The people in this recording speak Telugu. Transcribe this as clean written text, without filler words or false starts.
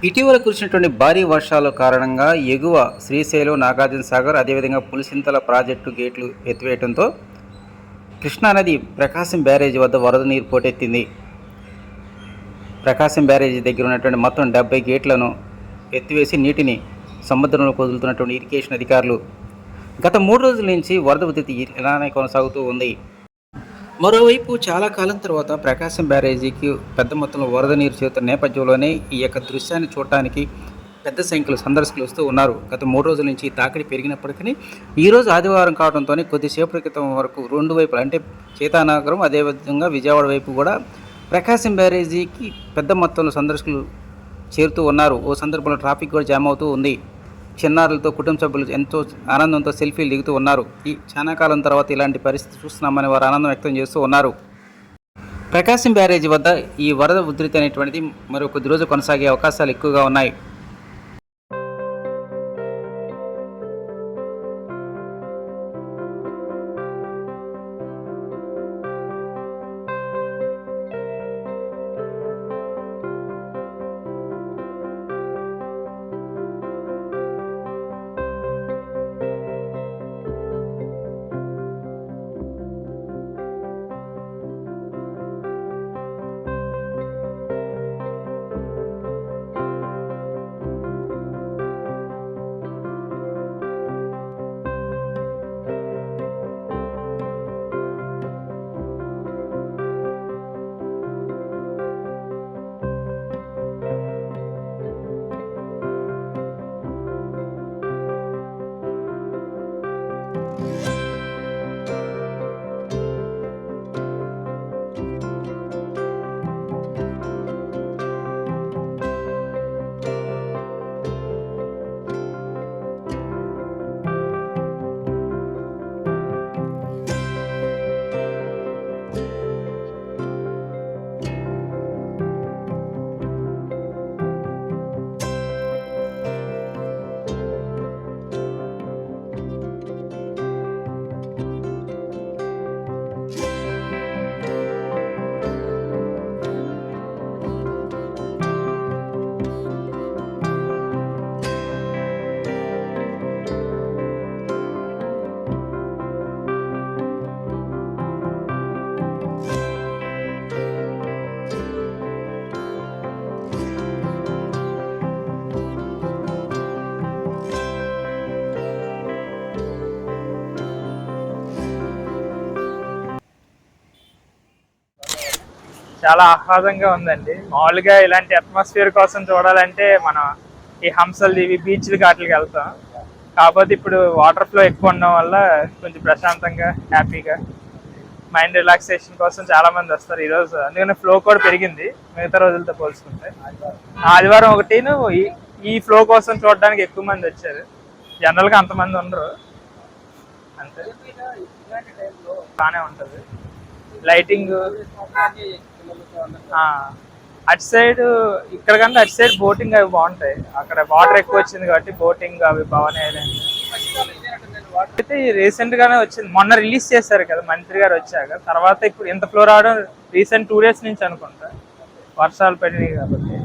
ఇటీవల కురిసినటువంటి భారీ వర్షాల కారణంగా ఎగువ శ్రీశైలం, నాగార్జున సాగర్ అదేవిధంగా పులిసింతల ప్రాజెక్టు గేట్లు ఎత్తివేయడంతో కృష్ణానది ప్రకాశం బ్యారేజీ వద్ద వరద నీరు పోటెత్తింది. ప్రకాశం బ్యారేజీ దగ్గర ఉన్నటువంటి మొత్తం 70 గేట్లను ఎత్తివేసి నీటిని సముద్రంలోకి వదులుతున్నటువంటి ఇరిగేషన్ అధికారులు గత 3 రోజుల నుంచి వరద ఉధృతి ఇలానే కొనసాగుతూ ఉంది. మరోవైపు చాలా కాలం తర్వాత ప్రకాశం బ్యారేజీకి పెద్ద మొత్తంలో వరద నీరు చేరుతున్న నేపథ్యంలోనే ఈ యొక్క దృశ్యాన్ని చూడటానికి పెద్ద సంఖ్యలో సందర్శకులు వస్తూ ఉన్నారు. గత 3 రోజుల నుంచి తాకిడి పెరిగినప్పటికీ ఈరోజు ఆదివారం కావడంతో కొద్దిసేపటి క్రితం వరకు రెండు వైపులు అంటే సీతానగరం అదేవిధంగా విజయవాడ వైపు కూడా ప్రకాశం బ్యారేజీకి పెద్ద మొత్తంలో సందర్శకులు చేరుతూ ఉన్నారు. ఓ సందర్భంలో ట్రాఫిక్ కూడా జామ్ అవుతూ ఉంది. చిన్నారులతో కుటుంబ సభ్యులు ఎంతో ఆనందంతో సెల్ఫీలు దిగుతూ ఉన్నారు. ఈ చాలా కాలం తర్వాత ఇలాంటి పరిస్థితి చూస్తున్నామని వారు ఆనందం వ్యక్తం చేస్తూ ఉన్నారు. ప్రకాశం బ్యారేజీ వద్ద ఈ వరద ఉధృతి అనేటువంటిది మరో కొద్ది రోజులు కొనసాగే అవకాశాలు ఎక్కువగా ఉన్నాయి. చాలా ఆహ్లాదంగా ఉందండి. మామూలుగా ఇలాంటి అట్మాస్ఫియర్ కోసం చూడాలంటే మనం ఈ హంసలు ఇవి బీచ్లకి వాటికి వెళ్తాం. కాకపోతే ఇప్పుడు వాటర్ ఫ్లో ఎక్కువ ఉండడం వల్ల కొంచెం ప్రశాంతంగా హ్యాపీగా మైండ్ రిలాక్సేషన్ కోసం చాలా మంది వస్తారు ఈరోజు. అందుకని ఫ్లో కూడా పెరిగింది మిగతా రోజులతో పోల్చుకుంటే. ఆదివారం ఒకటిను ఈ ఫ్లో కోసం చూడడానికి ఎక్కువ మంది వచ్చారు. జనరల్గా అంతమంది ఉండరు, అంతే బాగానే ఉంటుంది. లైటింగ్ అటు సైడ్ ఇక్కడ కంటే అటు సైడ్ బోటింగ్ అవి బాగుంటాయి. అక్కడ వాటర్ ఎక్కువ వచ్చింది కాబట్టి బోటింగ్ అవి బాగానే అయితే రీసెంట్ గానే వచ్చింది. మొన్న రిలీజ్ చేశారు కదా మంత్రి గారు వచ్చాక. తర్వాత ఇప్పుడు ఇంత ఫ్లో రావడం రీసెంట్ 2 days నుంచి అనుకుంటా, వర్షాలు పడినాయి కాబట్టి.